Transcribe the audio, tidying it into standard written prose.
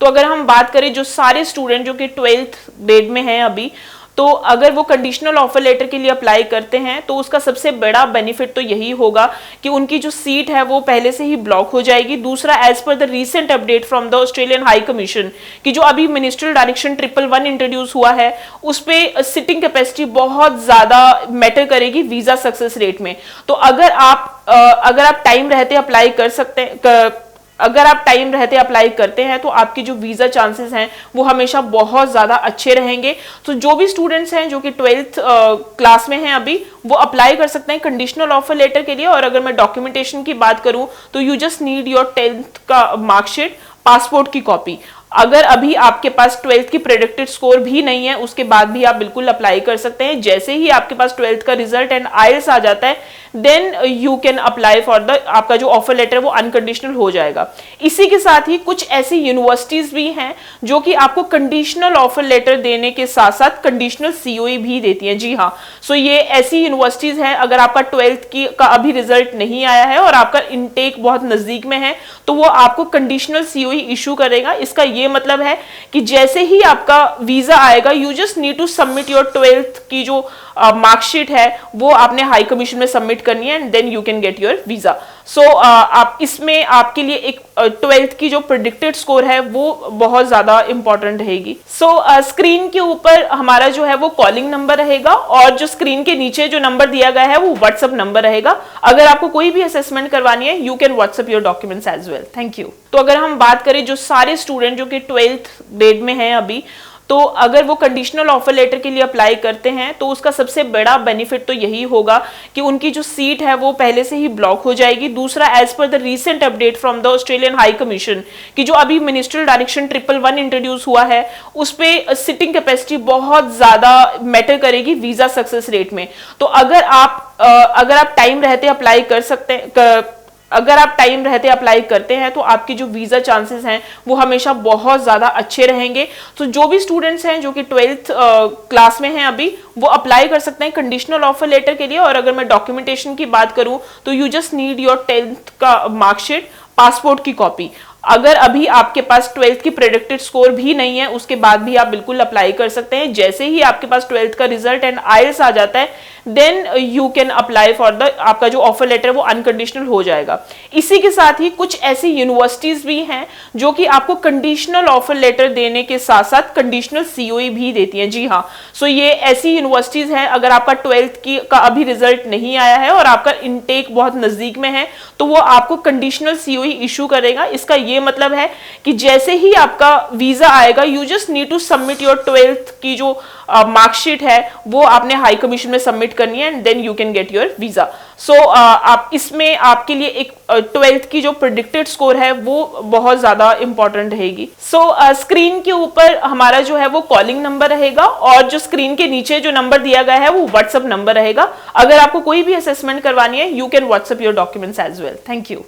तो अगर हम बात करें जो सारे स्टूडेंट जो कि 12th ग्रेड में हैं अभी, तो अगर वो कंडीशनल ऑफर लेटर के लिए अप्लाई करते हैं तो उसका सबसे बड़ा बेनिफिट तो यही होगा कि उनकी जो सीट है वो पहले से ही ब्लॉक हो जाएगी। दूसरा, as per the recent update from the Australian high commission कि जो अभी मिनिस्ट्रियल डायरेक्शन 111 इंट्रोड्यूस हुआ है, उस पे सिटिंग कैपेसिटी बहुत ज्यादा मैटर करेगी वीजा सक्सेस रेट में। तो अगर आप टाइम रहते अप्लाई कर सकते हैं, अगर आप टाइम रहते अप्लाई करते हैं तो आपके जो वीजा चांसेस हैं वो हमेशा बहुत ज्यादा अच्छे रहेंगे। तो जो भी स्टूडेंट्स हैं जो कि 12th क्लास में हैं अभी, वो अप्लाई कर सकते हैं कंडीशनल ऑफर लेटर के लिए। और अगर मैं डॉक्यूमेंटेशन की बात करूं तो you just need your 10th का मार्कशीट, पासपोर्ट की कॉपी। अगर अभी आपके पास 12th की प्रेडिक्टेड स्कोर भी नहीं है, उसके बाद भी आप बिल्कुल अप्लाई कर सकते हैं। जैसे ही आपके पास 12th का रिजल्ट एंड आईएलटीएस आ जाता है, then you can apply for the, आपका जो ऑफर लेटर वो अनकंडीशनल हो जाएगा। इसी के साथ ही कुछ ऐसी यूनिवर्सिटीज भी हैं जो कि आपको कंडीशनल ऑफर लेटर देने के साथ साथ कंडीशनल सीओई भी देती हैं। जी हाँ, सो ये ऐसी यूनिवर्सिटीज हैं, अगर आपका 12th का अभी रिजल्ट नहीं आया है और आपका इनटेक बहुत नजदीक में है, तो वो आपको कंडीशनल सीओई इशू करेगा। इसका ये मतलब है कि जैसे ही आपका वीजा आएगा, you just need to submit your 12th की जो मार्कशीट है वो आपने हाई कमीशन में सबमिट करनी है, and then you can get your visa. So आप इसमें आपके लिए एक 12th की जो प्रेडिक्टेड स्कोर है वो बहुत ज्यादा इंपॉर्टेंट रहेगी। सो स्क्रीन के ऊपर हमारा जो है वो कॉलिंग नंबर रहेगा, और जो स्क्रीन के नीचे जो नंबर दिया गया है वो व्हाट्सएप नंबर रहेगा। अगर आपको कोई भी असेसमेंट करवानी है, you can WhatsApp your documents as well. Thank you. तो अगर हम बात करें जो सारे स्टूडेंट जो कि 12th ग्रेड में हैं अभी, तो अगर वो कंडीशनल ऑफर लेटर के लिए अप्लाई करते हैं तो उसका सबसे बड़ा बेनिफिट तो यही होगा कि उनकी जो सीट है वो पहले से ही ब्लॉक हो जाएगी। दूसरा, as per the recent update from the Australian high commission कि जो अभी मिनिस्ट्रियल डायरेक्शन 111 इंट्रोड्यूस हुआ है, उस पे सिटिंग कैपेसिटी बहुत ज्यादा मैटर करेगी वीजा सक्सेस रेट में। तो अगर आप टाइम रहते अप्लाई कर सकते हैं, अगर आप टाइम रहते अप्लाई करते हैं तो आपकी जो वीजा चांसेस हैं वो हमेशा बहुत ज्यादा अच्छे रहेंगे। तो जो भी स्टूडेंट्स हैं जो कि 12th क्लास में हैं अभी, वो अप्लाई कर सकते हैं कंडीशनल ऑफर लेटर के लिए। और अगर मैं डॉक्यूमेंटेशन की बात करूं तो you just need your 10th का मार्कशीट, पासपोर्ट की कॉपी। अगर अभी आपके पास 12th की प्रेडिक्टेड स्कोर भी नहीं है, उसके बाद भी आप बिल्कुल अप्लाई कर सकते हैं। जैसे ही आपके पास 12th का रिजल्ट एंड आईएलटीएस आ जाता है, then you can apply for the, आपका जो ऑफर लेटर वो अनकंडीशनल हो जाएगा। इसी के साथ ही कुछ ऐसी यूनिवर्सिटीज भी हैं जो कि आपको कंडीशनल ऑफर लेटर देने के साथ साथ कंडीशनल सीओई भी देती हैं। जी हाँ, सो ये ऐसी यूनिवर्सिटीज हैं, अगर आपका 12th का अभी रिजल्ट नहीं आया है और आपका इनटेक बहुत नजदीक में है, तो वो आपको कंडीशनल सीओई इशू करेगा। इसका ये मतलब है कि जैसे ही आपका वीजा आएगा, you just need to submit your 12th की जो मार्कशीट है वो आपने हाई कमीशन में सबमिट करनी है, and then you can get your visa. So आप इसमें आपके लिए एक 12th की जो प्रेडिक्टेड स्कोर है वो बहुत ज्यादा इंपॉर्टेंट रहेगी। सो स्क्रीन के ऊपर हमारा जो है वो कॉलिंग नंबर रहेगा, और जो स्क्रीन के नीचे जो नंबर दिया गया है वो व्हाट्सएप नंबर रहेगा। अगर आपको कोई भी असेसमेंट करवानी है, you can WhatsApp your documents as well. Thank you.